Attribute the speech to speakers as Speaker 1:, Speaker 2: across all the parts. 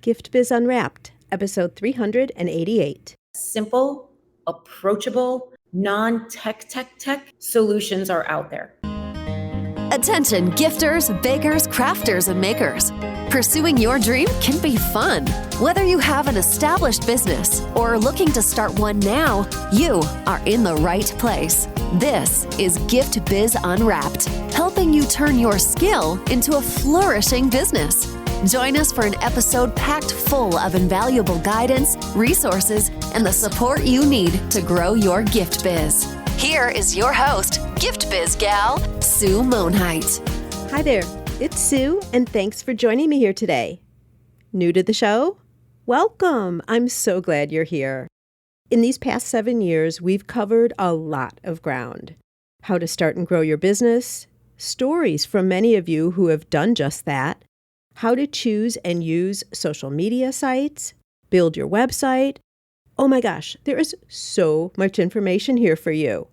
Speaker 1: Gift Biz Unwrapped, episode 388.
Speaker 2: Simple, approachable, non-tech solutions are out there.
Speaker 3: Attention gifters, bakers, crafters, and makers. Pursuing your dream can be fun. Whether you have an established business or are looking to start one now, you are in the right place. This is Gift Biz Unwrapped, helping you turn your skill into a flourishing business. Join us for an episode packed full of invaluable guidance, resources, and the support you need to grow your gift biz. Here is your host, Gift Biz gal, Sue Monheit.
Speaker 1: Hi there, it's Sue, and thanks for joining me here today. New to the show? Welcome! I'm so glad you're here. In these past 7 years, we've covered a lot of ground. How to start and grow your business, stories from many of you who have done just that, how to choose and use social media sites, build your website. Oh my gosh, there is so much information here for you,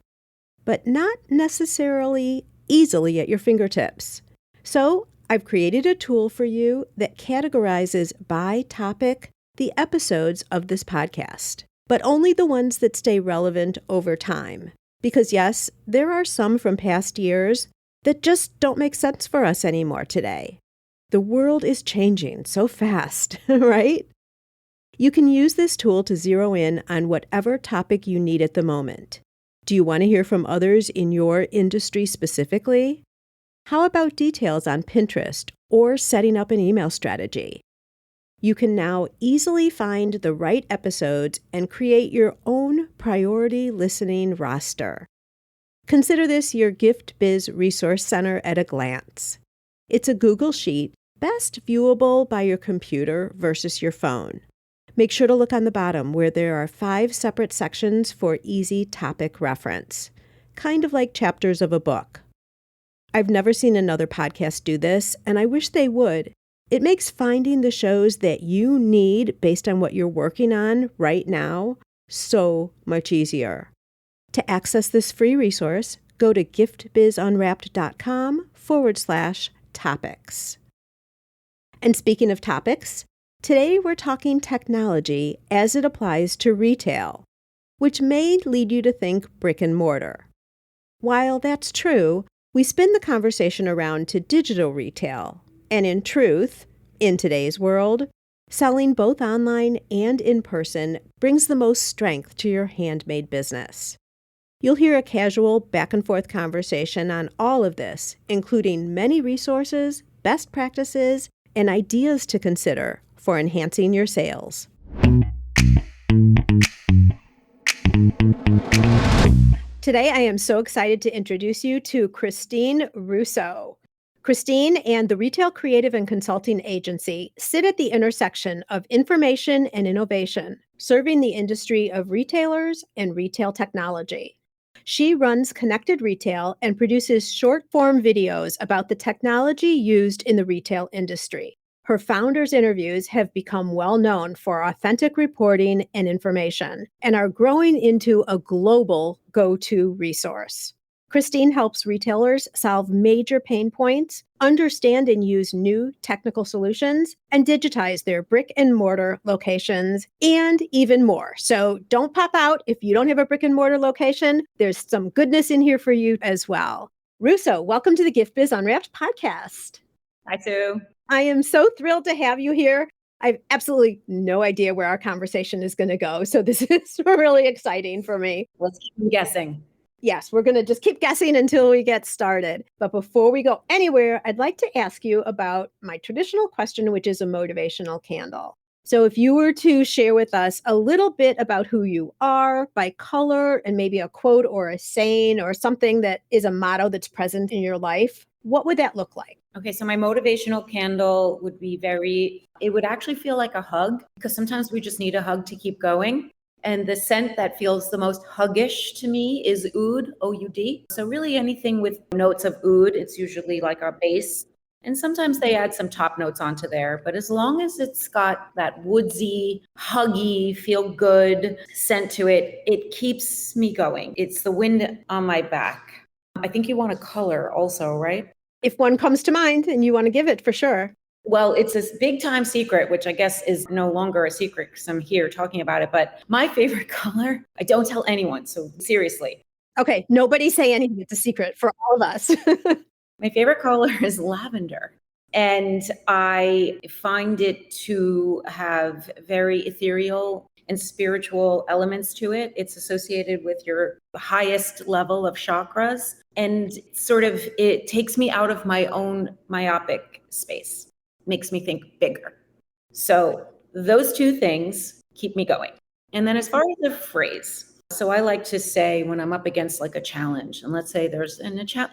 Speaker 1: but not necessarily easily at your fingertips. So I've created a tool for you that categorizes by topic the episodes of this podcast, but only the ones that stay relevant over time. Because yes, there are some from past years that just don't make sense for us anymore today. The world is changing so fast, right? You can use this tool to zero in on whatever topic you need at the moment. Do you want to hear from others in your industry specifically? How about details on Pinterest or setting up an email strategy? You can now easily find the right episodes and create your own priority listening roster. Consider this your Gift Biz Resource Center at a glance. It's a Google Sheet, best viewable by your computer versus your phone. Make sure to look on the bottom where there are 5 separate sections for easy topic reference, kind of like chapters of a book. I've never seen another podcast do this, and I wish they would. It makes finding the shows that you need based on what you're working on right now so much easier. To access this free resource, go to giftbizunwrapped.com/topics. And speaking of topics, today we're talking technology as it applies to retail, which may lead you to think brick and mortar. While that's true, we spin the conversation around to digital retail, and in truth, in today's world, selling both online and in person brings the most strength to your handmade business. You'll hear a casual back and forth conversation on all of this, including many resources, best practices, and ideas to consider for enhancing your sales. Today, I am so excited to introduce you to Christine Russo. Christine and the Retail Creative and Consulting Agency sit at the intersection of information and innovation, serving the industry of retailers and retail technology. She runs Connected Retail and produces short-form videos about the technology used in the retail industry. Her founders' interviews have become well known for authentic reporting and information and are growing into a global go-to resource. Christine helps retailers solve major pain points, understand and use new technical solutions, and digitize their brick and mortar locations, and even more. So don't pop out if you don't have a brick and mortar location. There's some goodness in here for you as well. Russo, welcome to the Gift Biz Unwrapped podcast.
Speaker 2: Hi, Sue.
Speaker 1: I am so thrilled to have you here. I have absolutely no idea where our conversation is going to go, so this is really exciting for me.
Speaker 2: Let's keep guessing.
Speaker 1: Yes, we're going to just keep guessing until we get started. But before we go anywhere, I'd like to ask you about my traditional question, which is a motivational candle. So if you were to share with us a little bit about who you are by color and maybe a quote or a saying or something that is a motto that's present in your life, what would that look like?
Speaker 2: Okay, so my motivational candle would be it would actually feel like a hug, because sometimes we just need a hug to keep going. And the scent that feels the most huggish to me is oud, O-U-D. So really anything with notes of oud, it's usually like our base. And sometimes they add some top notes onto there. But as long as it's got that woodsy, huggy, feel good scent to it, it keeps me going. It's the wind on my back. I think you want a color also, right?
Speaker 1: If one comes to mind and you want to give it, for sure.
Speaker 2: Well, it's this big time secret, which I guess is no longer a secret because I'm here talking about it. But my favorite color, I don't tell anyone. So seriously,
Speaker 1: Okay, nobody say anything. It's a secret for all of us.
Speaker 2: my favorite color is lavender. And I find it to have very ethereal and spiritual elements to it. It's associated with your highest level of chakras. And sort of, it takes me out of my own myopic space, makes me think bigger. So those two things keep me going. And then as far as the phrase, so I like to say when I'm up against like a challenge, and let's say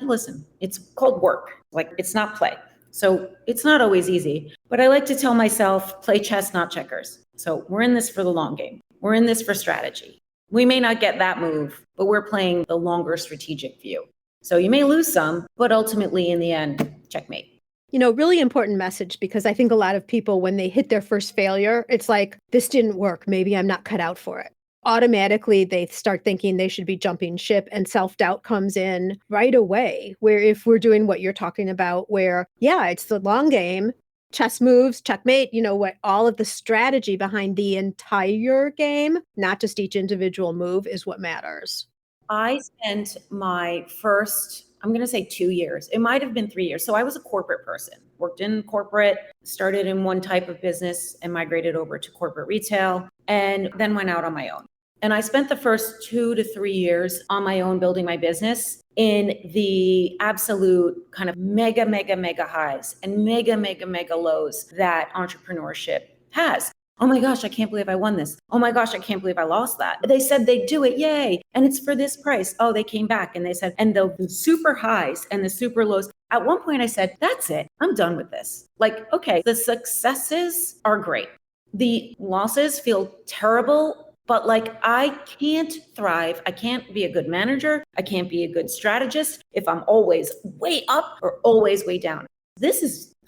Speaker 2: listen, it's called work, like it's not play. So it's not always easy, but I like to tell myself, play chess, not checkers. So we're in this for the long game. We're in this for strategy. We may not get that move, but we're playing the longer strategic view. So you may lose some, but ultimately in the end, checkmate.
Speaker 1: Really important message, because I think a lot of people, when they hit their first failure, it's like, this didn't work. Maybe I'm not cut out for it. Automatically, they start thinking they should be jumping ship, and self-doubt comes in right away. Where if we're doing what you're talking about, where, yeah, it's the long game, chess moves, checkmate, what all of the strategy behind the entire game, not just each individual move, is what matters.
Speaker 2: I spent my first, I'm going to say 2 years. It might have been 3 years. So I was a corporate person, worked in corporate, started in one type of business and migrated over to corporate retail, and then went out on my own. And I spent the first 2 to 3 years on my own building my business in the absolute kind of mega, mega, mega highs and mega, mega, mega lows that entrepreneurship has. Oh my gosh, I can't believe I won this. Oh my gosh, I can't believe I lost that. They said they'd do it, yay. And it's for this price. Oh, they came back and they said, and the super highs and the super lows. At one point I said, that's it. I'm done with this. Like, okay, the successes are great. The losses feel terrible, but like I can't thrive. I can't be a good manager. I can't be a good strategist if I'm always way up or always way down.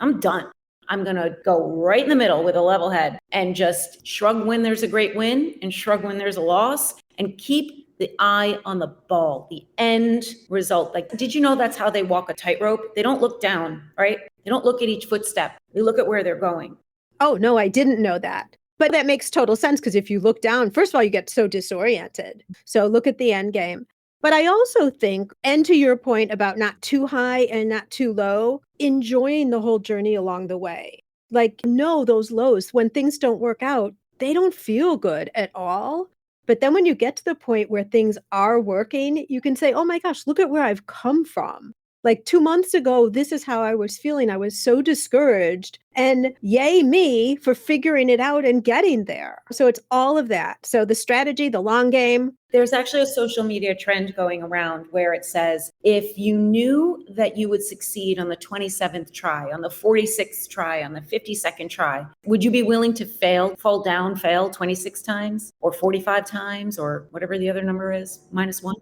Speaker 2: I'm done. I'm going to go right in the middle with a level head and just shrug when there's a great win and shrug when there's a loss, and keep the eye on the ball, the end result. Like, did you know that's how they walk a tightrope? They don't look down, right? They don't look at each footstep. They look at where they're going.
Speaker 1: Oh, no, I didn't know that. But that makes total sense, because if you look down, first of all, you get so disoriented. So look at the end game. But I also think, and to your point about not too high and not too low, enjoying the whole journey along the way. Like, no, those lows, when things don't work out, they don't feel good at all. But then when you get to the point where things are working, you can say, oh my gosh, look at where I've come from. Like 2 months ago, this is how I was feeling. I was so discouraged, and yay me for figuring it out and getting there. So it's all of that. So the strategy, the long game.
Speaker 2: There's actually a social media trend going around where it says, if you knew that you would succeed on the 27th try, on the 46th try, on the 52nd try, would you be willing to fall down, fail 26 times or 45 times or whatever the other number is, -1?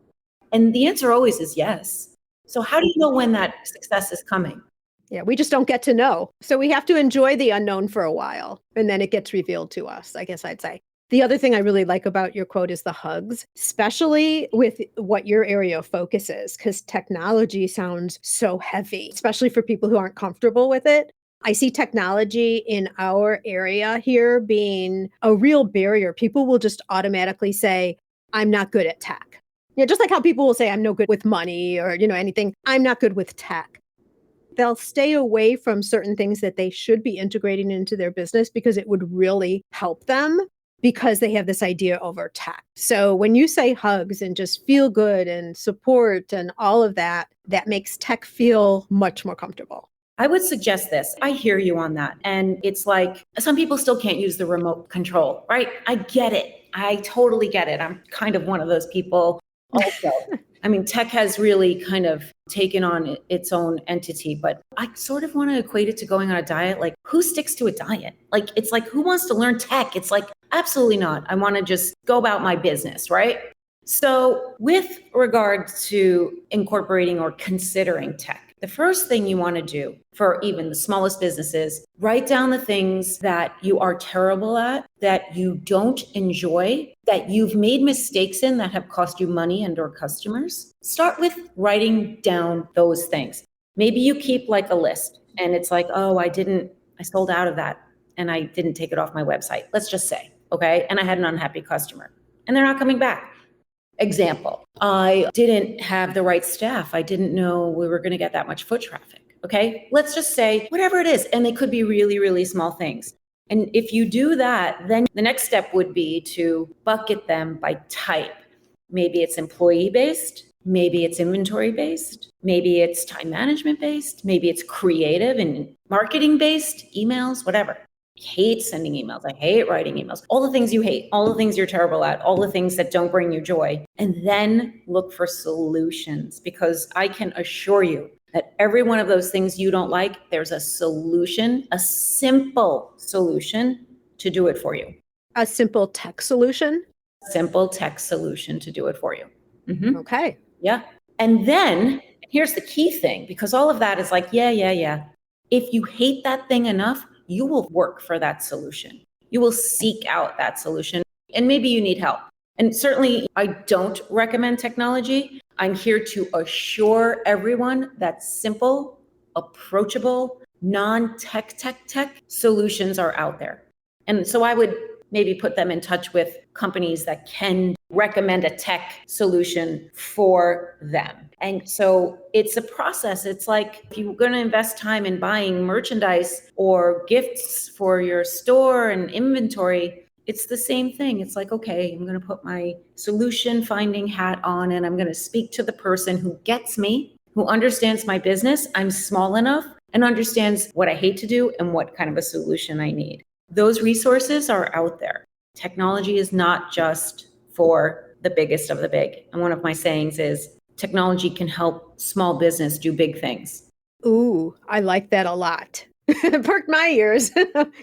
Speaker 2: And the answer always is yes. So how do you know when that success is coming?
Speaker 1: Yeah, we just don't get to know. So we have to enjoy the unknown for a while, and then it gets revealed to us, I guess I'd say. The other thing I really like about your quote is the hugs, especially with what your area of focus is, because technology sounds so heavy, especially for people who aren't comfortable with it. I see technology in our area here being a real barrier. People will just automatically say, I'm not good at tech. Yeah, just like how people will say, I'm no good with money or, anything. I'm not good with tech. They'll stay away from certain things that they should be integrating into their business because it would really help them, because they have this idea over tech. So when you say hugs and just feel good and support and all of that, that makes tech feel much more comfortable.
Speaker 2: I would suggest this. I hear you on that. And it's like, some people still can't use the remote control, right? I get it. I totally get it. I'm kind of one of those people also. I mean, tech has really kind of taken on its own entity, but I sort of want to equate it to going on a diet. Like, who sticks to a diet? Like, it's like, who wants to learn tech? It's like, absolutely not. I want to just go about my business, right? So with regard to incorporating or considering tech, the first thing you want to do for even the smallest businesses, write down the things that you are terrible at, that you don't enjoy, that you've made mistakes in that have cost you money and or customers. Start with writing down those things. Maybe you keep like a list and it's like, oh, I didn't I sold out of that and I didn't take it off my website. Let's just say, okay? And I had an unhappy customer and they're not coming back. Example, I didn't have the right staff. I didn't know we were going to get that much foot traffic. Okay. Let's just say whatever it is. And they could be really, really small things. And if you do that, then the next step would be to bucket them by type. Maybe it's employee based. Maybe it's inventory based. Maybe it's time management based. Maybe it's creative and marketing based, emails, whatever. I hate sending emails. I hate writing emails. All the things you hate, all the things you're terrible at, all the things that don't bring you joy. And then look for solutions, because I can assure you that every one of those things you don't like, there's a solution, a simple solution to do it for you.
Speaker 1: A simple tech solution?
Speaker 2: Simple tech solution to do it for you. Mm-hmm.
Speaker 1: Okay.
Speaker 2: Yeah. And then here's the key thing, because all of that is like, yeah. If you hate that thing enough, you will work for that solution. You will seek out that solution, and maybe you need help. And certainly I don't recommend technology. I'm here to assure everyone that simple, approachable, non-tech solutions are out there. And so I would maybe put them in touch with companies that can recommend a tech solution for them. And so it's a process. It's like if you're going to invest time in buying merchandise or gifts for your store and inventory, it's the same thing. It's like, okay, I'm going to put my solution finding hat on and I'm going to speak to the person who gets me, who understands my business. I'm small enough and understands what I hate to do and what kind of a solution I need. Those resources are out there. Technology is not just for the biggest of the big. And one of my sayings is technology can help small business do big things.
Speaker 1: Ooh, I like that a lot. Perked my ears.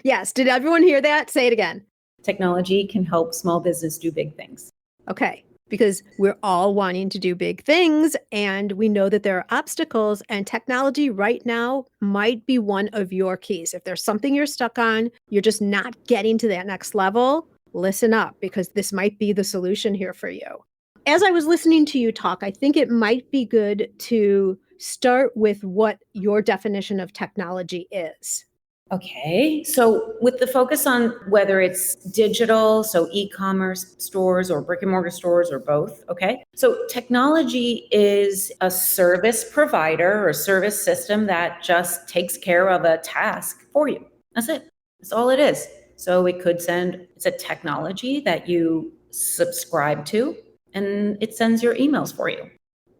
Speaker 1: Yes. Did everyone hear that? Say it again.
Speaker 2: Technology can help small business do big things.
Speaker 1: Okay. Because we're all wanting to do big things and we know that there are obstacles, and technology right now might be one of your keys. If there's something you're stuck on, you're just not getting to that next level, listen up, because this might be the solution here for you. As I was listening to you talk, I think it might be good to start with what your definition of technology is.
Speaker 2: Okay, so with the focus on whether it's digital, so e-commerce stores or brick and mortar stores or both, okay? So technology is a service provider or service system that just takes care of a task for you. That's it. That's all it is. So it's a technology that you subscribe to and it sends your emails for you.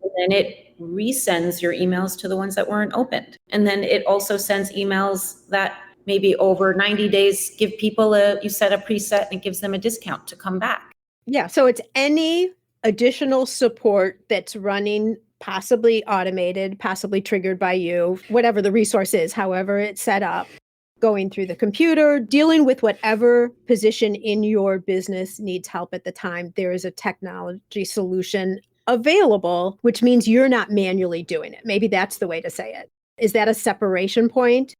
Speaker 2: And then it resends your emails to the ones that weren't opened. And then it also sends emails that maybe over 90 days give people you set a preset and it gives them a discount to come back.
Speaker 1: Yeah. So it's any additional support that's running, possibly automated, possibly triggered by you, whatever the resource is, however it's set up, going through the computer, dealing with whatever position in your business needs help at the time. There is a technology solution available, which means you're not manually doing it. Maybe that's the way to say it. Is that a separation point?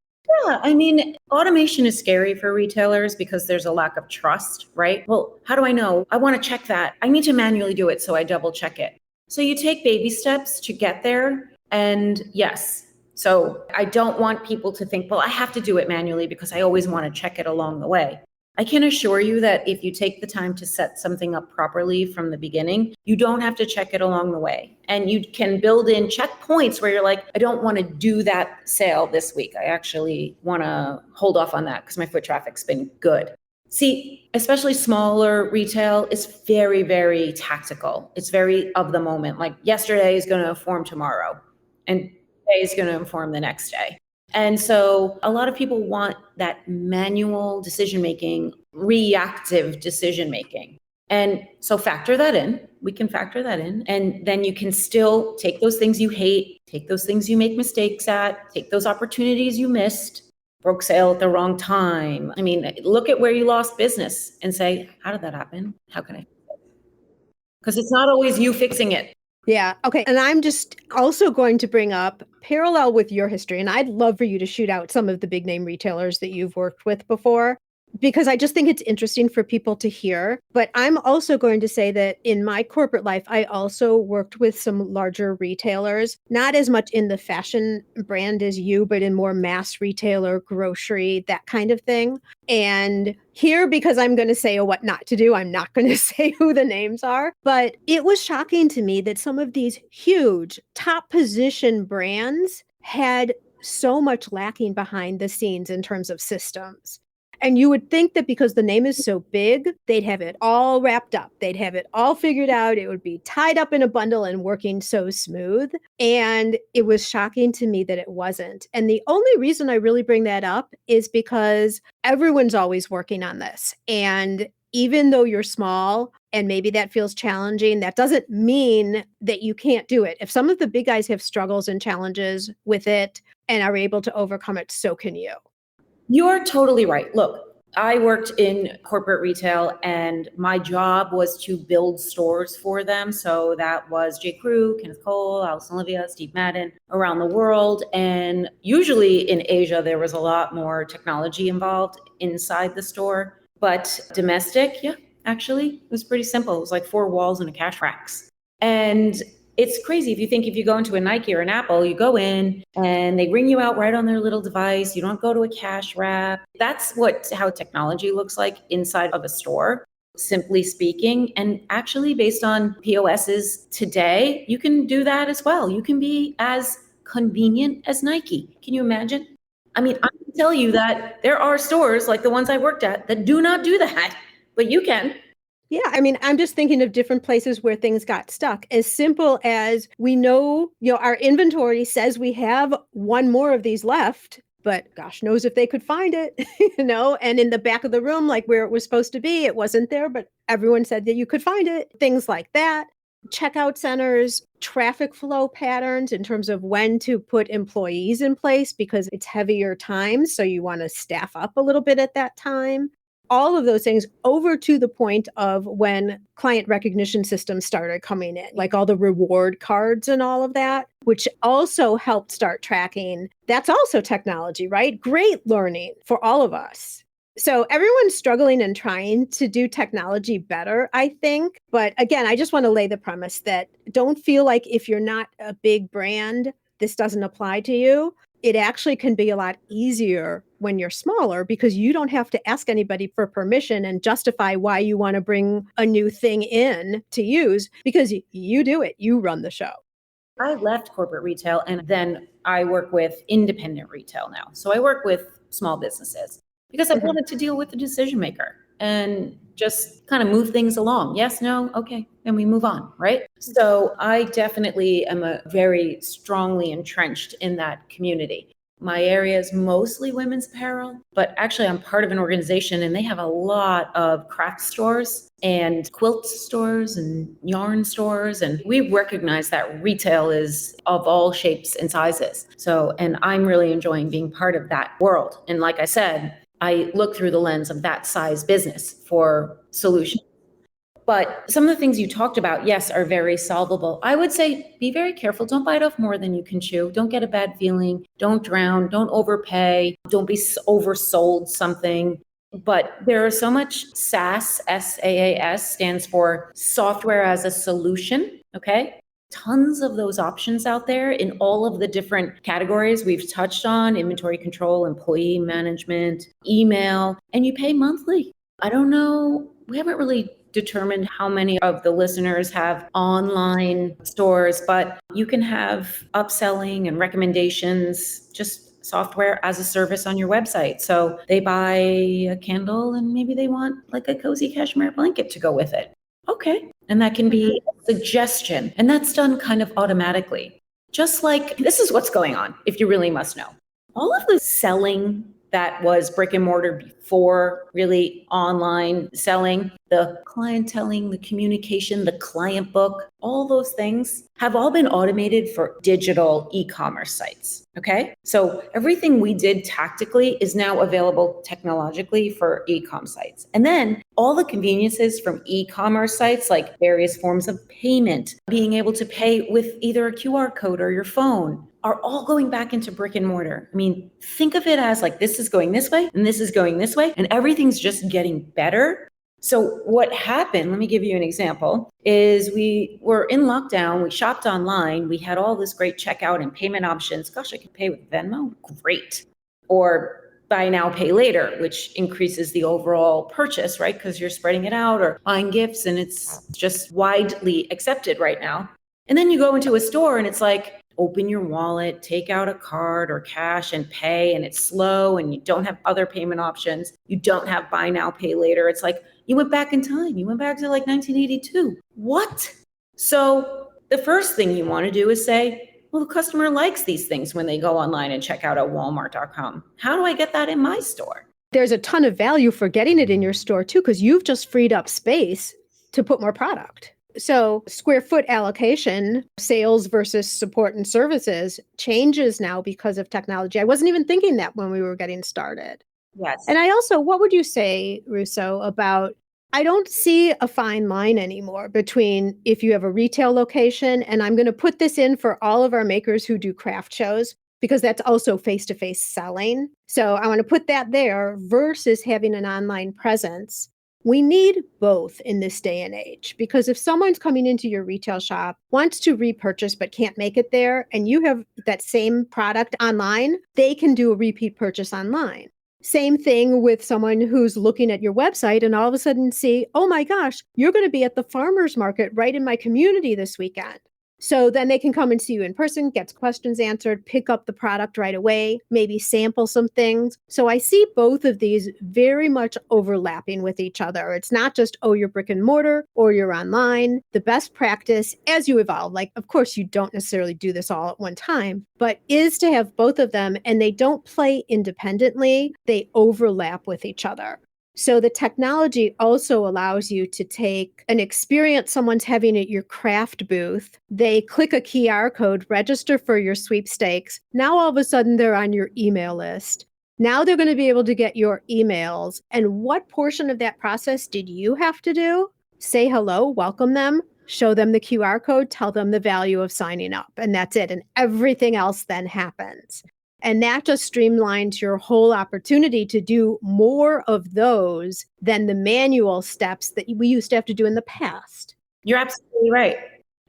Speaker 2: Yeah, I mean, automation is scary for retailers because there's a lack of trust, right? Well, how do I know? I want to check that. I need to manually do it, so I double check it. So you take baby steps to get there. And yes, so I don't want people to think, well, I have to do it manually because I always want to check it along the way. I can assure you that if you take the time to set something up properly from the beginning, you don't have to check it along the way. And you can build in checkpoints where you're like, I don't want to do that sale this week. I actually want to hold off on that because my foot traffic's been good. See, especially smaller retail is very, very tactical. It's very of the moment. Like yesterday is going to inform tomorrow and today is going to inform the next day. And so a lot of people want that manual decision-making, reactive decision-making. And so factor that in. We can factor that in. And then you can still take those things you hate, take those things you make mistakes at, take those opportunities you missed, broke sale at the wrong time. I mean, look at where you lost business and say, how did that happen? How can I fix it? Because it's not always you fixing it.
Speaker 1: Yeah. Okay. And I'm just also going to bring up parallel with your history. And I'd love for you to shoot out some of the big name retailers that you've worked with before. because I just think it's interesting for people to hear. But I'm also going to say that in my corporate life, I also worked with some larger retailers, not as much in the fashion brand as you, but in more mass retailer, grocery, that kind of thing. And here, because I'm going to say what not to do, I'm not going to say who the names are. But it was shocking to me that some of these huge top position brands had so much lacking behind the scenes in terms of systems. And you would think that because the name is so big, they'd have it all wrapped up. They'd have it all figured out. It would be tied up in a bundle and working so smooth. And it was shocking to me that it wasn't. And the only reason I really bring that up is because everyone's always working on this. And even though you're small and maybe that feels challenging, that doesn't mean that you can't do it. If some of the big guys have struggles and challenges with it and are able to overcome it, so can you.
Speaker 2: You're totally right. Look, I worked in corporate retail and my job was to build stores for them. So that was J. Crew, Kenneth Cole, Alice and Olivia, Steve Madden around the world. And usually in Asia, there was a lot more technology involved inside the store. But domestic, yeah, actually, it was pretty simple. It was like 4 walls and a cash racks. And it's crazy if you go into a Nike or an Apple, you go in and they ring you out right on their little device. You don't go to a cash wrap. That's how technology looks like inside of a store, simply speaking. And actually, based on POSs today, you can do that as well. You can be as convenient as Nike. Can you imagine? I mean, I can tell you that there are stores like the ones I worked at that do not do that, but you can.
Speaker 1: Yeah, I mean, I'm just thinking of different places where things got stuck. As simple as we know, our inventory says we have one more of these left, but gosh knows if they could find it, and in the back of the room, like where it was supposed to be, it wasn't there, but everyone said that you could find it. Things like that. Checkout centers, traffic flow patterns in terms of when to put employees in place because it's heavier times. So you want to staff up a little bit at that time. All of those things over to the point of when client recognition systems started coming in, like all the reward cards and all of that, which also helped start tracking. That's also technology, right? Great learning for all of us. So everyone's struggling and trying to do technology better, I think. But again, I just want to lay the premise that don't feel like if you're not a big brand, this doesn't apply to you. It actually can be a lot easier when you're smaller because you don't have to ask anybody for permission and justify why you want to bring a new thing in to use because you do it. You run the show.
Speaker 2: I left corporate retail and then I work with independent retail now. So I work with small businesses because I wanted to deal with the decision maker and just kind of move things along. Yes, no, okay, and we move on, right? So I definitely am very strongly entrenched in that community. My area is mostly women's apparel, but actually I'm part of an organization and they have a lot of craft stores and quilt stores and yarn stores. And we recognize that retail is of all shapes and sizes. And I'm really enjoying being part of that world. And like I said, I look through the lens of that size business for solutions. But some of the things you talked about, yes, are very solvable. I would say be very careful. Don't bite off more than you can chew. Don't get a bad feeling. Don't drown. Don't overpay. Don't be oversold something. But there is so much SaaS, SaaS stands for software as a solution. Okay. Tons of those options out there in all of the different categories we've touched on: inventory control, employee management, email, and you pay monthly. I don't know. We haven't really determined how many of the listeners have online stores, but you can have upselling and recommendations, just software as a service on your website. So they buy a candle and maybe they want like a cozy cashmere blanket to go with it. Okay. And that can be a suggestion. And that's done kind of automatically. Just like this is what's going on, if you really must know. All of the selling that was brick and mortar before really online selling, the clienteling, the communication, the client book, all those things have all been automated for digital e-commerce sites. Okay. So everything we did tactically is now available technologically for e-com sites. And then all the conveniences from e-commerce sites, like various forms of payment, being able to pay with either a QR code or your phone, are all going back into brick and mortar. I mean, think of it as like this is going this way and this is going this way, and everything's just getting better. So what happened, let me give you an example, is we were in lockdown, we shopped online, we had all this great checkout and payment options. Gosh, I could pay with Venmo, great. Or buy now, pay later, which increases the overall purchase, right? Because you're spreading it out or buying gifts, and it's just widely accepted right now. And then you go into a store and it's like, open your wallet, take out a card or cash and pay, and it's slow and you don't have other payment options. You don't have buy now, pay later. It's like you went back in time. You went back to like 1982. What? So the first thing you want to do is say, well, the customer likes these things when they go online and check out at walmart.com. How do I get that in my store?
Speaker 1: There's a ton of value for getting it in your store too, because you've just freed up space to put more product. So square foot allocation, sales versus support and services changes now because of technology. I wasn't even thinking that when we were getting started.
Speaker 2: Yes.
Speaker 1: And I also, what would you say, Russo, about, I don't see a fine line anymore between if you have a retail location, and I'm going to put this in for all of our makers who do craft shows, because that's also face-to-face selling. So I want to put that there versus having an online presence. We need both in this day and age, because if someone's coming into your retail shop, wants to repurchase but can't make it there, and you have that same product online, they can do a repeat purchase online. Same thing with someone who's looking at your website and all of a sudden see, oh my gosh, you're going to be at the farmer's market right in my community this weekend. So then they can come and see you in person, get questions answered, pick up the product right away, maybe sample some things. So I see both of these very much overlapping with each other. It's not just, oh, you're brick and mortar or you're online. The best practice as you evolve, like, of course, you don't necessarily do this all at one time, but is to have both of them, and they don't play independently. They overlap with each other. So the technology also allows you to take an experience someone's having at your craft booth. They click a QR code, register for your sweepstakes. Now all of a sudden they're on your email list. Now they're going to be able to get your emails. And what portion of that process did you have to do? Say hello, welcome them, show them the QR code, tell them the value of signing up. And that's it. And everything else then happens. And that just streamlines your whole opportunity to do more of those than the manual steps that we used to have to do in the past.
Speaker 2: You're absolutely right.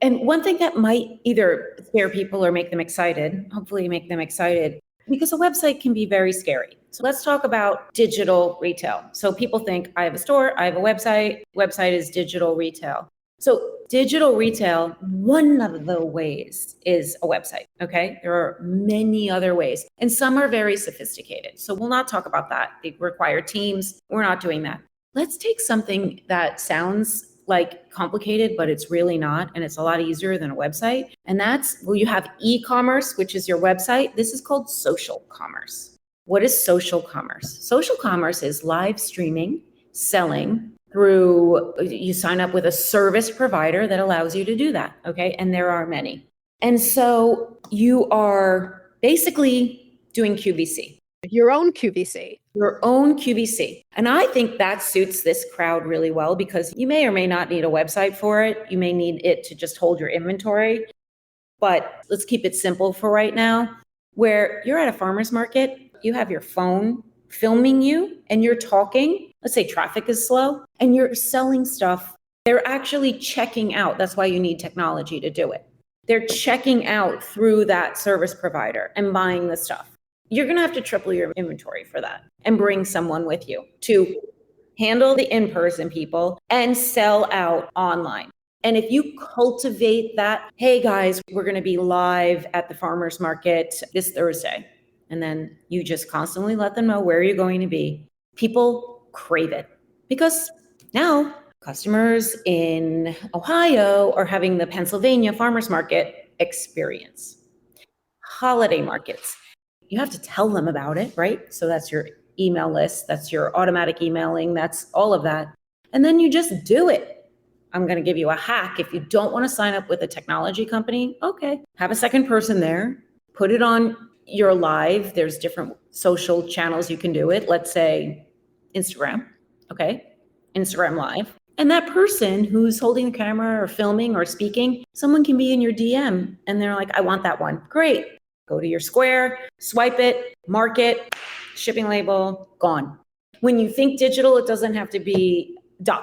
Speaker 2: And one thing that might either scare people or make them excited, hopefully make them excited, because a website can be very scary. So let's talk about digital retail. So people think, I have a store, I have a website is digital retail. So digital retail, one of the ways is a website, okay? There are many other ways, and some are very sophisticated. So we'll not talk about that. They require teams. We're not doing that. Let's take something that sounds like complicated, but it's really not, and it's a lot easier than a website. And that's, well, you have e-commerce, which is your website. This is called social commerce. What is social commerce? Social commerce is live streaming, selling, through, you sign up with a service provider that allows you to do that, okay? And there are many. And so you are basically doing QVC.
Speaker 1: Your own QVC.
Speaker 2: Your own QVC. And I think that suits this crowd really well, because you may or may not need a website for it. You may need it to just hold your inventory. But let's keep it simple for right now, where you're at a farmer's market, you have your phone filming you and you're talking. Let's say traffic is slow and you're selling stuff. They're actually checking out. That's why you need technology to do it. They're checking out through that service provider and buying the stuff. You're going to have to triple your inventory for that and bring someone with you to handle the in-person people and sell out online. And if you cultivate that, hey guys, we're going to be live at the farmer's market this Thursday. And then you just constantly let them know where you're going to be. People crave it, because now customers in Ohio are having the Pennsylvania farmers market experience. Holiday markets, you have to tell them about it, right? So that's your email list, that's your automatic emailing, that's all of that. And then you just do it. I'm going to give you a hack. If you don't want to sign up with a technology company, okay, have a second person there, put it on your live. There's different social channels you can do it. Let's say Instagram, okay? Instagram Live. And that person who's holding the camera or filming or speaking, someone can be in your DM and they're like, I want that one. Great. Go to your Square, swipe it, mark it, shipping label, gone. When you think digital, it doesn't have to be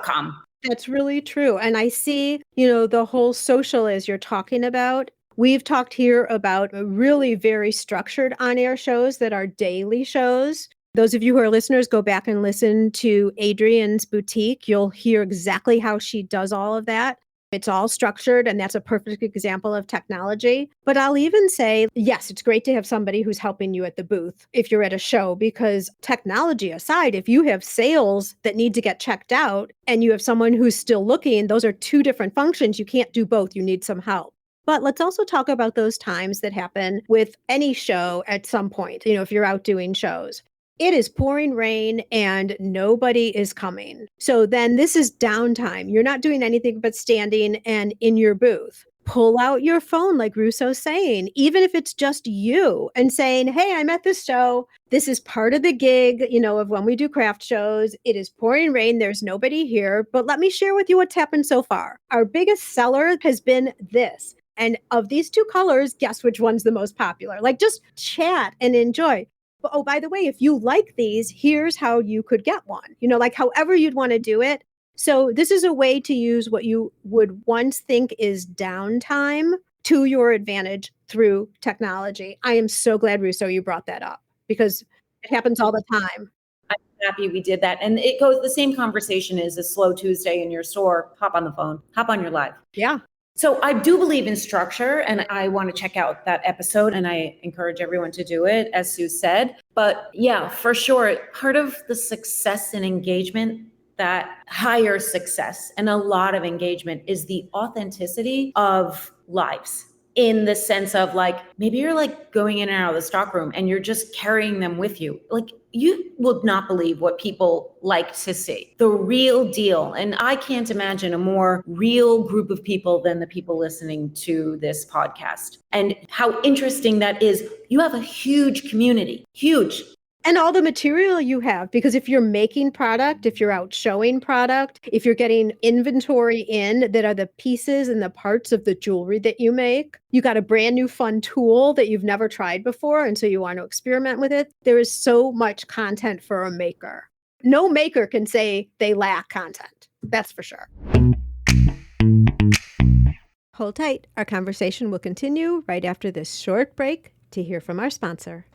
Speaker 2: .com.
Speaker 1: That's really true. And I see, the whole social as you're talking about. We've talked here about really very structured on-air shows that are daily shows. Those of you who are listeners, go back and listen to Adrienne's Boutique. You'll hear exactly how she does all of that. It's all structured, and that's a perfect example of technology. But I'll even say, yes, it's great to have somebody who's helping you at the booth if you're at a show, because technology aside, if you have sales that need to get checked out and you have someone who's still looking, those are two different functions. You can't do both. You need some help. But let's also talk about those times that happen with any show at some point, if you're out doing shows. It is pouring rain and nobody is coming. So then this is downtime. You're not doing anything but standing and in your booth. Pull out your phone, like Russo's saying, even if it's just you, and saying, hey, I'm at this show. This is part of the gig, of when we do craft shows. It is pouring rain. There's nobody here. But let me share with you what's happened so far. Our biggest seller has been this. And of these two colors, guess which one's the most popular? Like, just chat and enjoy. Oh, by the way, if you like these, here's how you could get one, like however you'd want to do it. So this is a way to use what you would once think is downtime to your advantage through technology. I am so glad, Russo, you brought that up, because it happens all the time.
Speaker 2: I'm happy we did that. And it goes, the same conversation is a slow Tuesday in your store. Hop on the phone, hop on your live.
Speaker 1: Yeah.
Speaker 2: So I do believe in structure, and I want to check out that episode, and I encourage everyone to do it, as Sue said. But yeah, for sure, part of the success and engagement, that higher success and a lot of engagement, is the authenticity of lives. In the sense of, like, maybe you're like going in and out of the stockroom and you're just carrying them with you. Like, you would not believe what people like to see, the real deal. And I can't imagine a more real group of people than the people listening to this podcast. And how interesting that is. You have a huge community, huge.
Speaker 1: And all the material you have, because if you're making product, if you're out showing product, if you're getting inventory in that are the pieces and the parts of the jewelry that you make, you got a brand new fun tool that you've never tried before, and so you want to experiment with it. There is so much content for a maker. No maker can say they lack content. That's for sure. Hold tight. Our conversation will continue right after this short break to hear from our sponsor.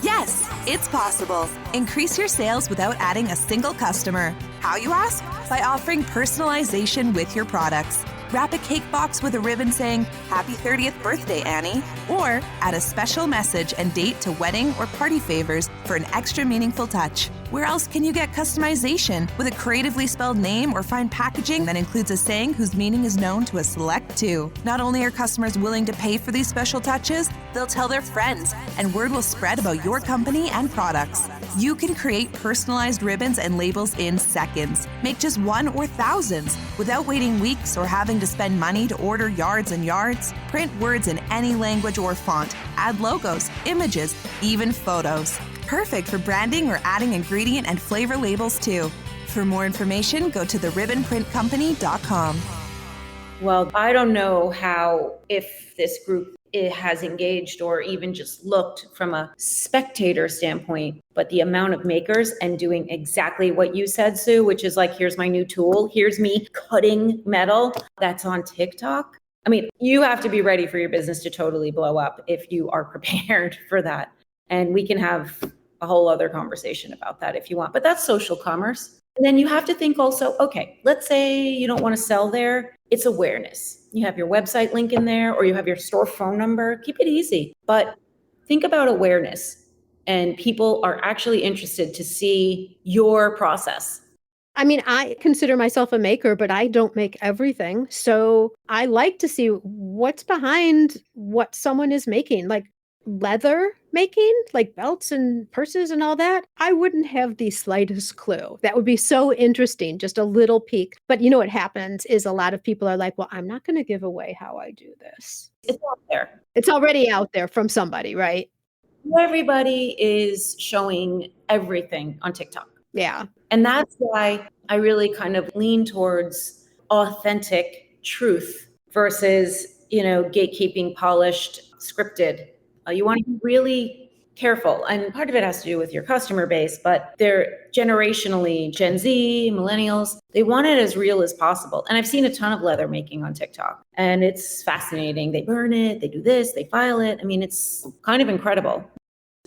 Speaker 4: Yes, it's possible. Increase your sales without adding a single customer. How, you ask? By offering personalization with your products. Wrap a cake box with a ribbon saying, "Happy 30th birthday, Annie." Or add a special message and date to wedding or party favors for an extra meaningful touch. Where else can you get customization? With a creatively spelled name or fine packaging that includes a saying whose meaning is known to a select few. Not only are customers willing to pay for these special touches, they'll tell their friends, and word will spread about your company and products. You can create personalized ribbons and labels in seconds. Make just one or thousands without waiting weeks or having to spend money to order yards and yards. Print words in any language or font. Add logos, images, even photos. Perfect for branding or adding ingredient and flavor labels too. For more information, go to theribbonprintcompany.com.
Speaker 2: Well, I don't know if this group has engaged or even just looked from a spectator standpoint, but the amount of makers and doing exactly what you said, Sue, which is like, here's my new tool, here's me cutting metal, that's on TikTok. I mean, you have to be ready for your business to totally blow up if you are prepared for that. And we can have a whole other conversation about that if you want, but that's social commerce. And then you have to think also, okay, let's say you don't want to sell there. It's awareness. You have your website link in there, or you have your store phone number. Keep it easy, but think about awareness. And people are actually interested to see your process.
Speaker 1: I mean, I consider myself a maker, but I don't make everything. So I like to see what's behind what someone is making, like leather making, like belts and purses and all that. I wouldn't have the slightest clue. That would be so interesting, just a little peek. But you know what happens is a lot of people are like, well, I'm not going to give away how I do this.
Speaker 2: It's out there.
Speaker 1: It's already out there from somebody, right?
Speaker 2: Everybody is showing everything on TikTok.
Speaker 1: Yeah.
Speaker 2: And that's why I really kind of lean towards authentic truth versus, gatekeeping, polished, scripted You want to be really careful. And part of it has to do with your customer base, but they're generationally Gen Z, millennials, they want it as real as possible. And I've seen a ton of leather making on TikTok and it's fascinating. They burn it, they do this, they file it. I mean, it's kind of incredible.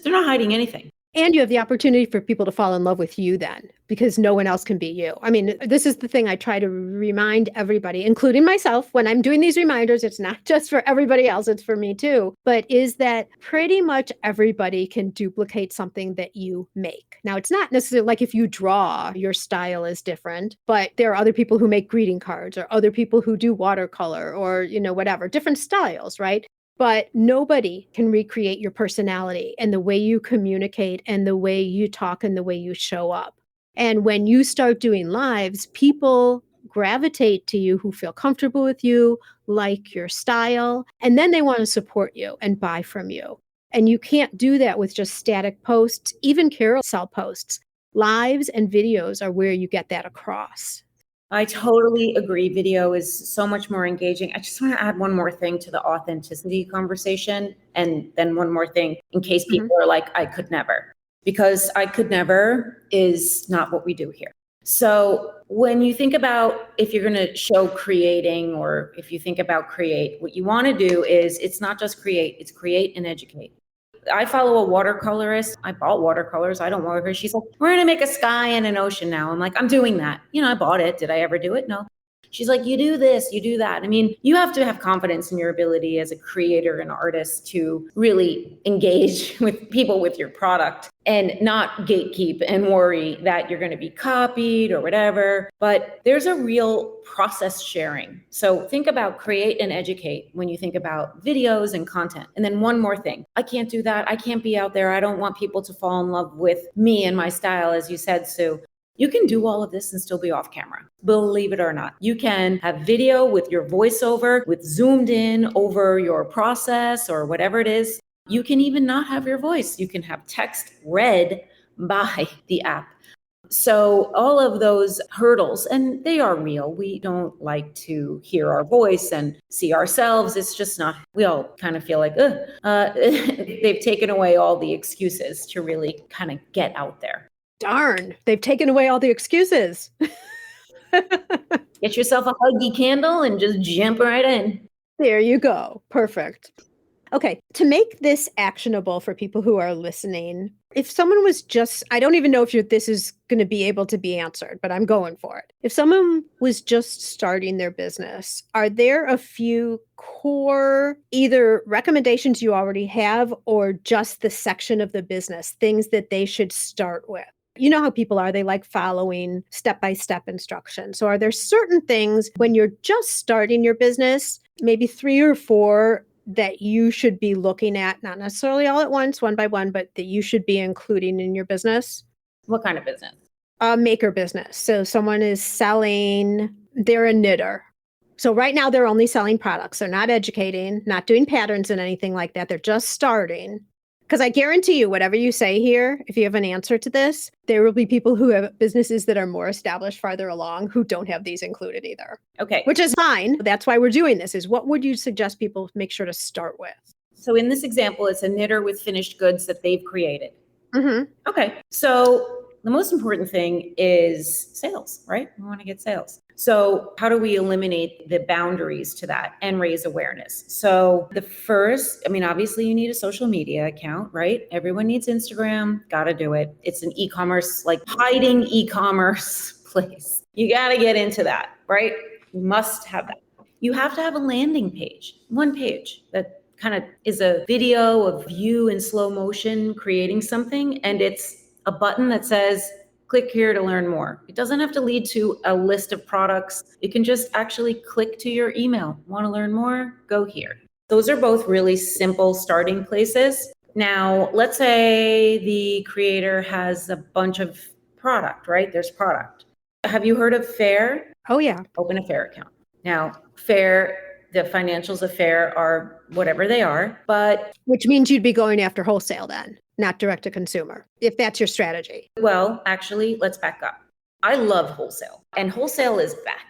Speaker 2: They're not hiding anything.
Speaker 1: And you have the opportunity for people to fall in love with you then, because no one else can be you. I mean, this is the thing I try to remind everybody, including myself, when I'm doing these reminders, it's not just for everybody else, it's for me too, but is that pretty much everybody can duplicate something that you make. Now, it's not necessarily like if you draw, your style is different, but there are other people who make greeting cards or other people who do watercolor or, whatever, different styles, right? But nobody can recreate your personality and the way you communicate and the way you talk and the way you show up. And when you start doing lives, people gravitate to you who feel comfortable with you, like your style, and then they want to support you and buy from you. And you can't do that with just static posts, even carousel posts. Lives and videos are where you get that across.
Speaker 2: I totally agree. Video is so much more engaging. I just want to add one more thing to the authenticity conversation. And then one more thing in case people are like, I could never, because I could never is not what we do here. So when you think about if you're going to show creating, or if you think about create, what you want to do is it's not just create, it's create and educate. I follow a watercolorist. I bought watercolors. I don't work her. She's like, we're going to make a sky and an ocean now. I'm like, I'm doing that. I bought it. Did I ever do it? No. She's like, you do this, you do that. I mean, you have to have confidence in your ability as a creator and artist to really engage with people with your product and not gatekeep and worry that you're going to be copied or whatever. But there's a real process sharing. So think about create and educate when you think about videos and content. And then one more thing, I can't do that. I can't be out there. I don't want people to fall in love with me and my style, as you said, Sue. You can do all of this and still be off camera. Believe it or not. You can have video with your voiceover, with zoomed in over your process or whatever it is. You can even not have your voice. You can have text read by the app. So all of those hurdles, and they are real. We don't like to hear our voice and see ourselves. It's just not, we all kind of feel like, they've taken away all the excuses to really kind of get out there.
Speaker 1: Darn, they've taken away all the excuses.
Speaker 2: Get yourself a huggy candle and just jump right in.
Speaker 1: There you go. Perfect. Okay, to make this actionable for people who are listening, if someone was just, I don't even know if this is going to be able to be answered, but I'm going for it. If someone was just starting their business, are there a few core either recommendations you already have or just the section of the business, things that they should start with? You know how people are, they like following step-by-step instructions. So are there certain things when you're just starting your business, maybe 3 or 4 that you should be looking at, not necessarily all at once, one by one, but that you should be including in your business?
Speaker 2: What kind of business?
Speaker 1: A maker business. So someone is selling, they're a knitter. So right now they're only selling products. They're not educating, not doing patterns and anything like that. They're just starting. Because I guarantee you, whatever you say here, if you have an answer to this, there will be people who have businesses that are more established farther along who don't have these included either.
Speaker 2: Okay.
Speaker 1: Which is fine. That's why we're doing this, is what would you suggest people make sure to start with?
Speaker 2: So in this example, it's a knitter with finished goods that they've created.
Speaker 1: Mm-hmm.
Speaker 2: Okay. So the most important thing is sales, right? We want to get sales. So how do we eliminate the boundaries to that and raise awareness? So the first, obviously you need a social media account, right? Everyone needs Instagram, got to do it. It's an e-commerce, like hiding e-commerce place. You got to get into that, right? You must have that. You have to have a landing page, one page that kind of is a video of you in slow motion creating something. And it's a button that says, click here to learn more. It doesn't have to lead to a list of products. You can just actually click to your email. Want to learn more? Go here. Those are both really simple starting places. Now, let's say the creator has a bunch of product, right? There's product. Have you heard of Fair?
Speaker 1: Oh, yeah.
Speaker 2: Open a Fair account. Now, Fair, the financials of Fair are whatever they are, but...
Speaker 1: Which means you'd be going after wholesale then, not direct to consumer, if that's your strategy.
Speaker 2: Well, actually, let's back up. I love wholesale, and wholesale is back.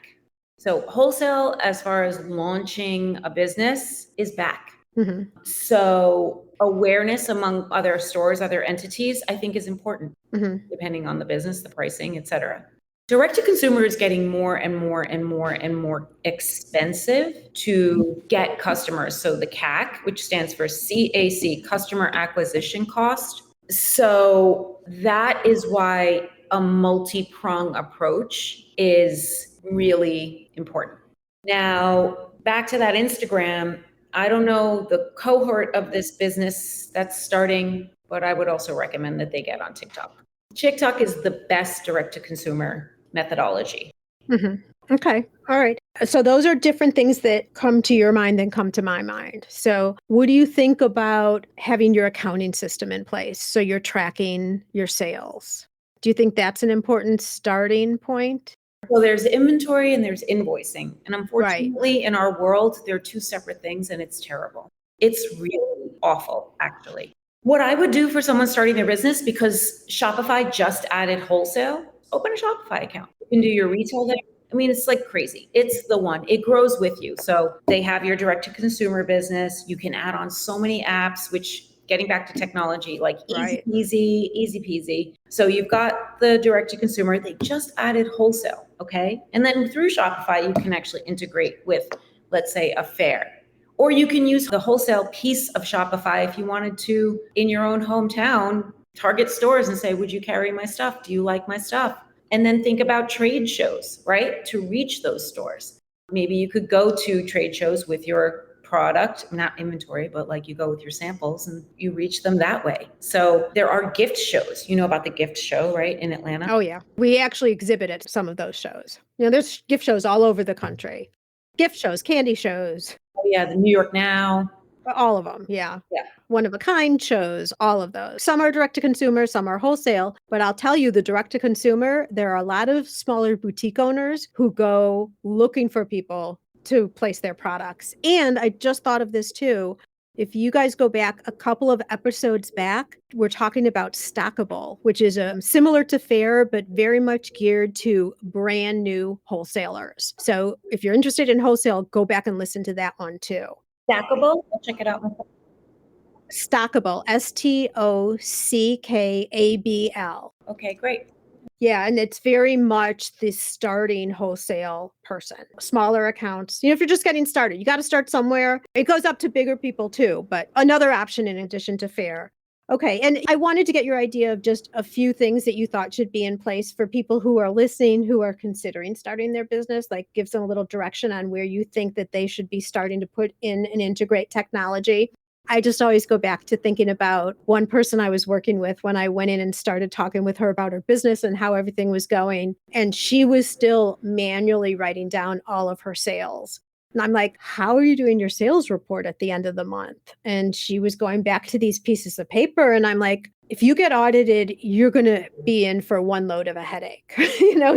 Speaker 2: So wholesale, as far as launching a business, is back.
Speaker 1: Mm-hmm.
Speaker 2: So awareness among other stores, other entities, I think is important,
Speaker 1: Mm-hmm.
Speaker 2: depending on the business, the pricing, et cetera. Direct to consumer is getting more and more and more and more expensive to get customers. So the CAC, which stands for CAC, customer acquisition cost. So that is why a multi-prong approach is really important. Now, back to that Instagram, I don't know the cohort of this business that's starting, but I would also recommend that they get on TikTok. TikTok is the best direct to consumer methodology.
Speaker 1: Mm-hmm. Okay. All right. So those are different things that come to your mind than come to my mind. So what do you think about having your accounting system in place so you're tracking your sales? Do you think that's an important starting point?
Speaker 2: Well, there's inventory and there's invoicing. And
Speaker 1: Right.
Speaker 2: unfortunately, in our world, they're two separate things and it's terrible. It's really awful, actually. What I would do for someone starting their business, because Shopify just added wholesale, open a Shopify account. You can do your retail there. I mean, it's like crazy. It's the one. It grows with you. So they have your direct to consumer business. You can add on so many apps, which getting back to technology, like
Speaker 1: Right.
Speaker 2: easy peasy. So you've got the direct to consumer. They just added wholesale. Okay. And then through Shopify, you can actually integrate with, let's say, a fair. Or you can use the wholesale piece of Shopify if you wanted to in your own hometown, target stores and say, would you carry my stuff? Do you like my stuff? And then think about trade shows, right? To reach those stores. Maybe you could go to trade shows with your product, not inventory, but like you go with your samples and you reach them that way. So there are gift shows. You know about the gift show, right? In Atlanta.
Speaker 1: Oh, yeah. We actually exhibit at some of those shows. There's gift shows all over the country. Gift shows, candy shows.
Speaker 2: Oh, yeah. The New York Now.
Speaker 1: All of them. Yeah.
Speaker 2: Yeah.
Speaker 1: One of a kind shows, all of those. Some are direct to consumer, some are wholesale. But I'll tell you, the direct to consumer, there are a lot of smaller boutique owners who go looking for people to place their products. And I just thought of this too. If you guys go back a couple of episodes back, we're talking about Stockable, which is similar to Fair, but very much geared to brand new wholesalers. So if you're interested in wholesale, go back and listen to that one too.
Speaker 2: Stackable. I'll check it out.
Speaker 1: Stockable, Stockabl.
Speaker 2: Okay, great.
Speaker 1: Yeah, and it's very much the starting wholesale person. Smaller accounts. If you're just getting started, you got to start somewhere. It goes up to bigger people too, but another option in addition to Fair. Okay, and I wanted to get your idea of just a few things that you thought should be in place for people who are listening, who are considering starting their business, like give some a little direction on where you think that they should be starting to put in and integrate technology. I just always go back to thinking about one person I was working with when I went in and started talking with her about her business and how everything was going. And she was still manually writing down all of her sales. And I'm like, how are you doing your sales report at the end of the month? And she was going back to these pieces of paper. And I'm like, if you get audited, you're going to be in for one load of a headache.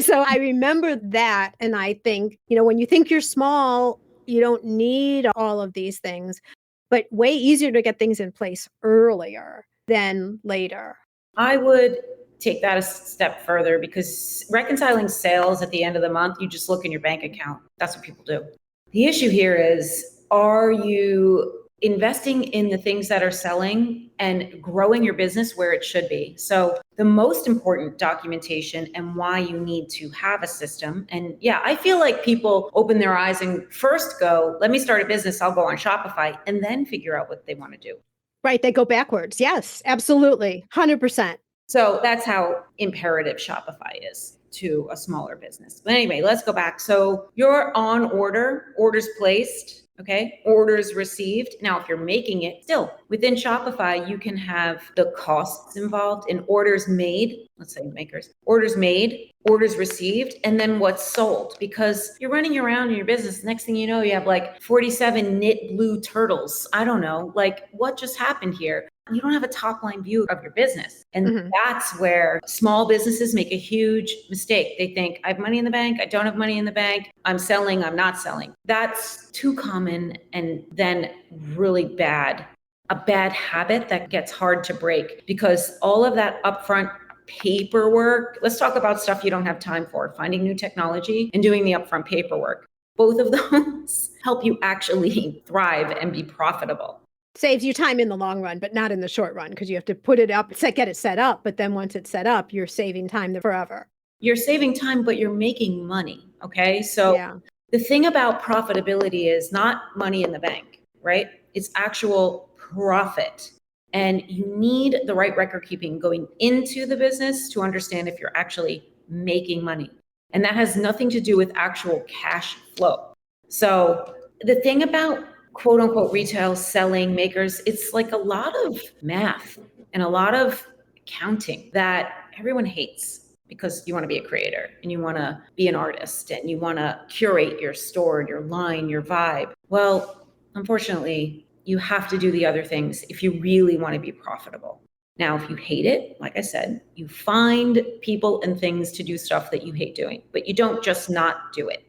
Speaker 1: So I remember that. And I think, when you think you're small, you don't need all of these things. But way easier to get things in place earlier than later.
Speaker 2: I would take that a step further because reconciling sales at the end of the month, you just look in your bank account. That's what people do. The issue here is, are you investing in the things that are selling and growing your business where it should be? So the most important documentation and why you need to have a system. And yeah, I feel like people open their eyes and first go, let me start a business. I'll go on Shopify and then figure out what they want to do.
Speaker 1: Right. They go backwards. Yes, absolutely. 100%.
Speaker 2: So that's how imperative Shopify is to a smaller business. But anyway, let's go back. So you're on order, orders placed. Okay, orders received. Now, if you're making it, still within Shopify, you can have the costs involved in orders made. Let's say makers, orders made, orders received, and then what's sold. Because you're running around in your business. Next thing you know, you have like 47 knit blue turtles. I don't know, like what just happened here? You don't have a top line view of your business. And that's where small businesses make a huge mistake. They think, I have money in the bank. I don't have money in the bank. I'm selling. I'm not selling. That's too common and then really bad. A bad habit that gets hard to break because all of that upfront paperwork, let's talk about stuff you don't have time for, finding new technology and doing the upfront paperwork. Both of those help you actually thrive and be profitable.
Speaker 1: Saves you time in the long run, but not in the short run because you have to put it up, get it set up. But then once it's set up, you're saving time forever.
Speaker 2: You're saving time, but you're making money. Okay. So
Speaker 1: Yeah.
Speaker 2: the thing about profitability is not money in the bank, right? It's actual profit. And you need the right record keeping going into the business to understand if you're actually making money. And that has nothing to do with actual cash flow. So the thing about quote unquote retail selling makers, it's like a lot of math and a lot of accounting that everyone hates because you want to be a creator and you want to be an artist and you want to curate your store, your line, your vibe. Well, unfortunately, you have to do the other things if you really want to be profitable. Now, if you hate it, like I said, you find people and things to do stuff that you hate doing, but you don't just not do it.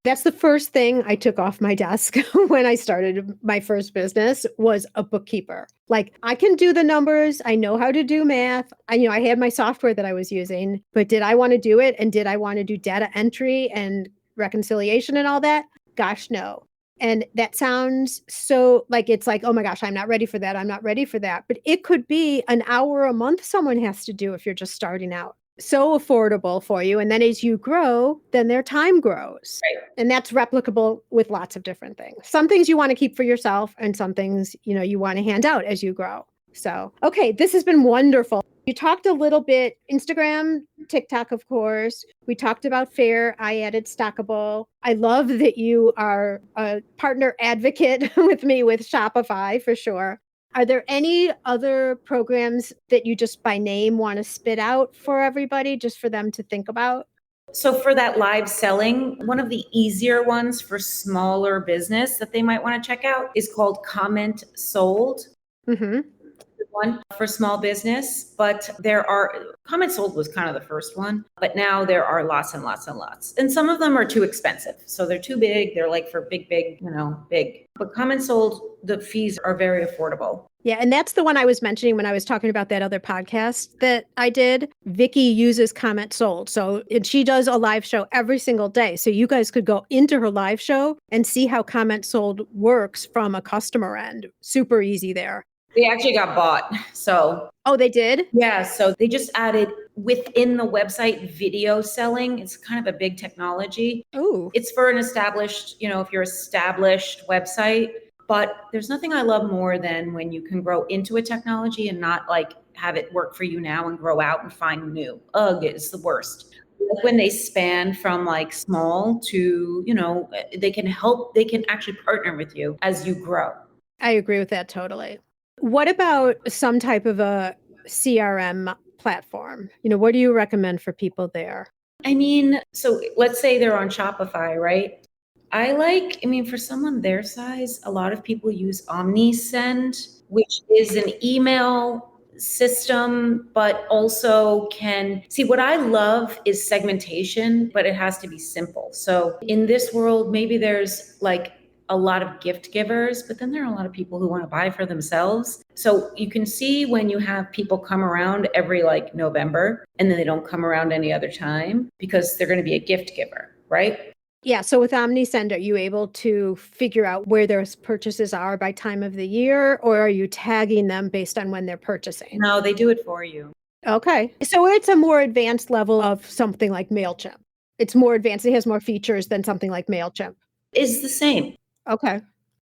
Speaker 1: That's the first thing I took off my desk when I started my first business was a bookkeeper. Like I can do the numbers. I know how to do math. I had my software that I was using, but did I want to do it? And did I want to do data entry and reconciliation and all that? Gosh, no. And that sounds so like, it's like, oh my gosh, I'm not ready for that. I'm not ready for that. But it could be an hour a month someone has to do if you're just starting out. So affordable for you. And then as you grow, then their time grows.
Speaker 2: Right.
Speaker 1: And that's replicable with lots of different things. Some things you want to keep for yourself and some things, you want to hand out as you grow. So, okay, this has been wonderful. You talked a little bit, Instagram, TikTok, of course. We talked about Fair. I added Stackable. I love that you are a partner advocate with me with Shopify for sure. Are there any other programs that you just by name want to spit out for everybody, just for them to think about?
Speaker 2: So for that live selling, one of the easier ones for smaller business that they might want to check out is called Comment Sold.
Speaker 1: Mm-hmm.
Speaker 2: One for small business, but there are Comment Sold was kind of the first one, but now there are lots and lots and lots. And some of them are too expensive. So they're too big. They're like for big. But Comment Sold, the fees are very affordable.
Speaker 1: Yeah. And that's the one I was mentioning when I was talking about that other podcast that I did. Vicky uses Comment Sold. So she does a live show every single day. So you guys could go into her live show and see how Comment Sold works from a customer end. Super easy there.
Speaker 2: They actually got bought. So.
Speaker 1: Oh, they did?
Speaker 2: Yeah. So they just added within the website video selling. It's kind of a big technology.
Speaker 1: Oh.
Speaker 2: It's for an established, if you're established website. But there's nothing I love more than when you can grow into a technology and not like have it work for you now and grow out and find new. Ugh, it's the worst. Like when they span from like small to, they can actually partner with you as you grow.
Speaker 1: I agree with that totally. What about some type of a CRM platform? What do you recommend for people there?
Speaker 2: So let's say they're on Shopify, right? For someone their size, a lot of people use OmniSend, which is an email system, but also what I love is segmentation, but it has to be simple. So in this world, maybe there's like a lot of gift givers, but then there are a lot of people who want to buy for themselves. So you can see when you have people come around every like November and then they don't come around any other time because they're going to be a gift giver, right?
Speaker 1: Yeah. So with OmniSend, are you able to figure out where their purchases are by time of the year, or are you tagging them based on when they're purchasing?
Speaker 2: No, they do it for you.
Speaker 1: Okay. So it's a more advanced level of something like MailChimp. It's more advanced. It has more features than something like MailChimp.
Speaker 2: It's the same.
Speaker 1: Okay.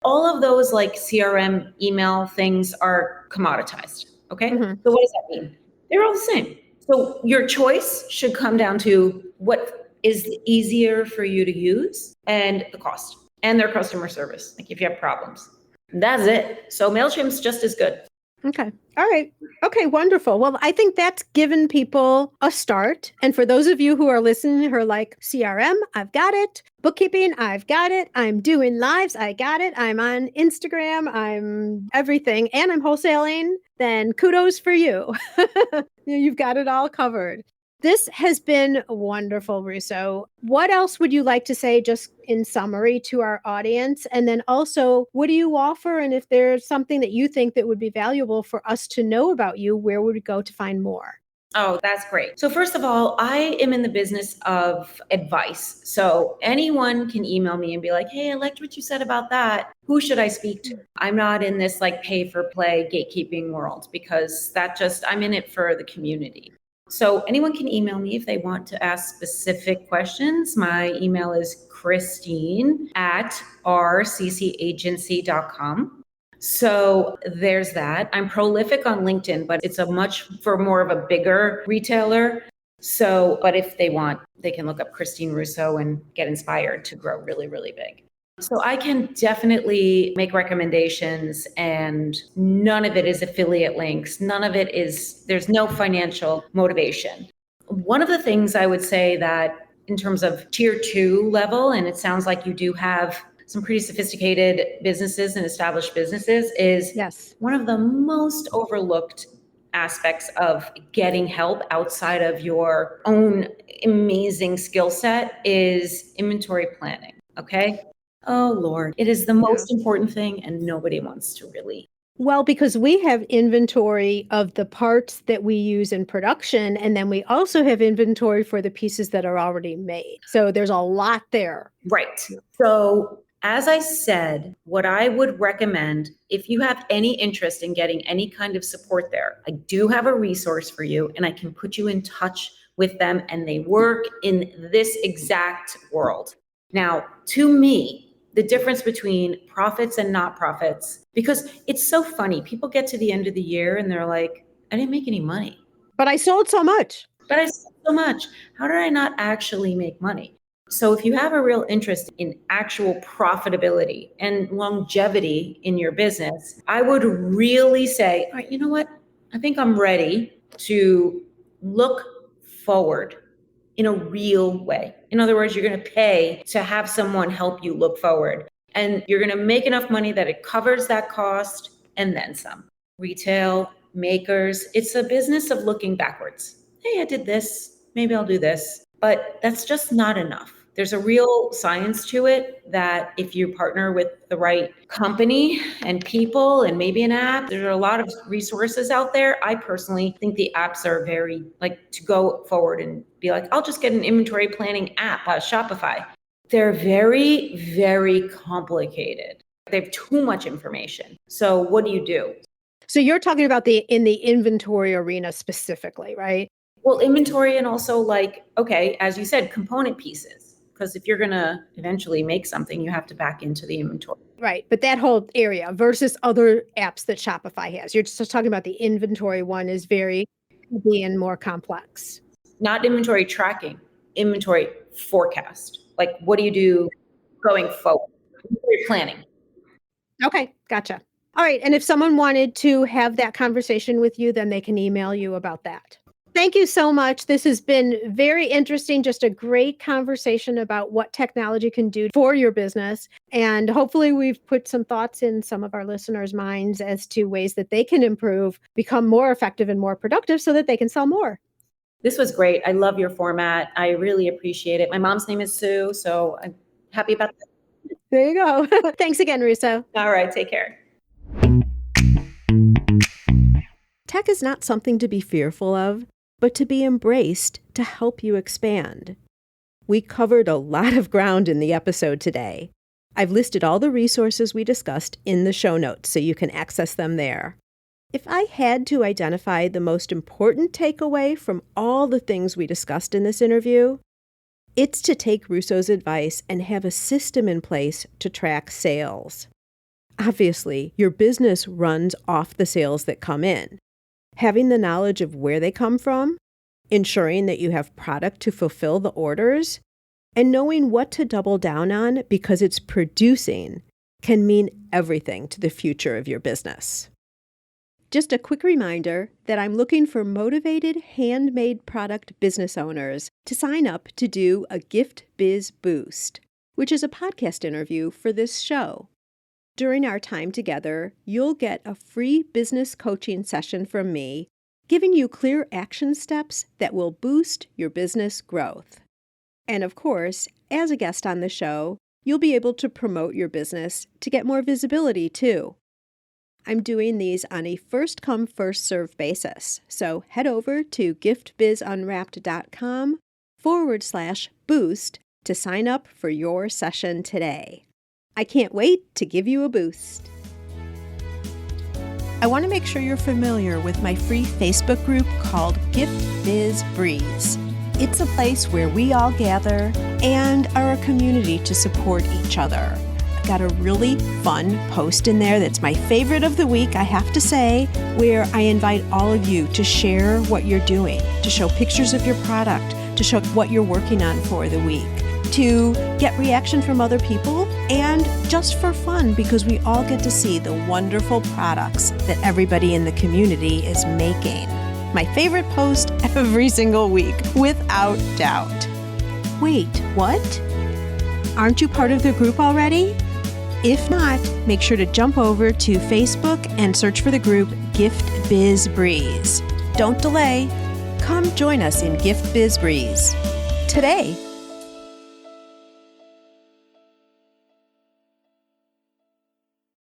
Speaker 2: All of those like CRM email things are commoditized. Okay.
Speaker 1: Mm-hmm.
Speaker 2: So what does that mean? They're all the same. So your choice should come down to what is easier for you to use and the cost and their customer service. Like if you have problems, that's it. So MailChimp's just as good.
Speaker 1: Okay. All right. Okay. Wonderful. Well, I think that's given people a start. And for those of you who are listening who are like, CRM, I've got it. Bookkeeping, I've got it. I'm doing lives. I got it. I'm on Instagram. I'm everything. And I'm wholesaling. Then kudos for you. You've got it all covered. This has been wonderful, Russo. What else would you like to say just in summary to our audience? And then also, what do you offer? And if there's something that you think that would be valuable for us to know about you, where would we go to find more?
Speaker 2: Oh, that's great. So first of all, I am in the business of advice. So anyone can email me and be like, hey, I liked what you said about that. Who should I speak to? I'm not in this like pay for play gatekeeping world because I'm in it for the community. So anyone can email me if they want to ask specific questions. My email is Christine@rccagency.com. So there's that. I'm prolific on LinkedIn, but it's for more of a bigger retailer. So, but if they want, they can look up Christine Russo and get inspired to grow really, really big. So I can definitely make recommendations, and none of it is affiliate links. There's no financial motivation. One of the things I would say that in terms of tier 2 level, and it sounds like you do have some pretty sophisticated businesses and established businesses, is
Speaker 1: Yes.
Speaker 2: one of the most overlooked aspects of getting help outside of your own amazing skill set is inventory planning. Okay. Oh Lord, it is the most important thing and nobody wants to really.
Speaker 1: Well, because we have inventory of the parts that we use in production, and then we also have inventory for the pieces that are already made. So there's a lot there.
Speaker 2: Right. So as I said, what I would recommend, if you have any interest in getting any kind of support there, I do have a resource for you and I can put you in touch with them, and they work in this exact world. Now, to me, the difference between profits and not profits, because it's so funny. People get to the end of the year and they're like, I didn't make any money.
Speaker 1: But I sold so much.
Speaker 2: But I sold so much. How did I not actually make money? So if you have a real interest in actual profitability and longevity in your business, I would really say, all right, you know what? I think I'm ready to look forward in a real way. In other words, you're going to pay to have someone help you look forward. And you're going to make enough money that it covers that cost and then some. Retail, makers, it's a business of looking backwards. Hey, I did this. Maybe I'll do this. But that's just not enough. There's a real science to it that if you partner with the right company and people and maybe an app, there are a lot of resources out there. I personally think the apps are very to go forward and be like, I'll just get an inventory planning app, Shopify. They're very, very complicated. They have too much information. So what do you do?
Speaker 1: So you're talking about in the inventory arena specifically, right?
Speaker 2: Well, inventory and also okay, as you said, component pieces. Because if you're going to eventually make something, you have to back into the inventory.
Speaker 1: Right. But that whole area versus other apps that Shopify has, you're just talking about the inventory one is very heavy and more complex.
Speaker 2: Not inventory tracking, inventory forecast. Like, what do you do going forward? Inventory planning.
Speaker 1: Okay. Gotcha. All right. And if someone wanted to have that conversation with you, then they can email you about that. Thank you so much. This has been very interesting, just a great conversation about what technology can do for your business. And hopefully we've put some thoughts in some of our listeners' minds as to ways that they can improve, become more effective and more productive so that they can sell more.
Speaker 2: This was great. I love your format. I really appreciate it. My mom's name is Sue, so I'm happy about that.
Speaker 1: There you go. Thanks again, Russo.
Speaker 2: All right. Take care.
Speaker 1: Tech is not something to be fearful of, but to be embraced to help you expand. We covered a lot of ground in the episode today. I've listed all the resources we discussed in the show notes so you can access them there. If I had to identify the most important takeaway from all the things we discussed in this interview, it's to take Russo's advice and have a system in place to track sales. Obviously, your business runs off the sales that come in. Having the knowledge of where they come from, ensuring that you have product to fulfill the orders, and knowing what to double down on because it's producing can mean everything to the future of your business. Just a quick reminder that I'm looking for motivated handmade product business owners to sign up to do a Gift Biz Boost, which is a podcast interview for this show. During our time together, you'll get a free business coaching session from me, giving you clear action steps that will boost your business growth. And of course, as a guest on the show, you'll be able to promote your business to get more visibility too. I'm doing these on a first-come, first-served basis. So head over to giftbizunwrapped.com/boost to sign up for your session today. I can't wait to give you a boost. I want to make sure you're familiar with my free Facebook group called Gift Biz Breeze. It's a place where we all gather and are a community to support each other. I've got a really fun post in there that's my favorite of the week, I have to say, where I invite all of you to share what you're doing, to show pictures of your product, to show what you're working on for the week, to get reaction from other people, and just for fun because we all get to see the wonderful products that everybody in the community is making. My favorite post every single week, without doubt. Wait, what? Aren't you part of the group already? If not, make sure to jump over to Facebook and search for the group Gift Biz Breeze. Don't delay. Come join us in Gift Biz Breeze today.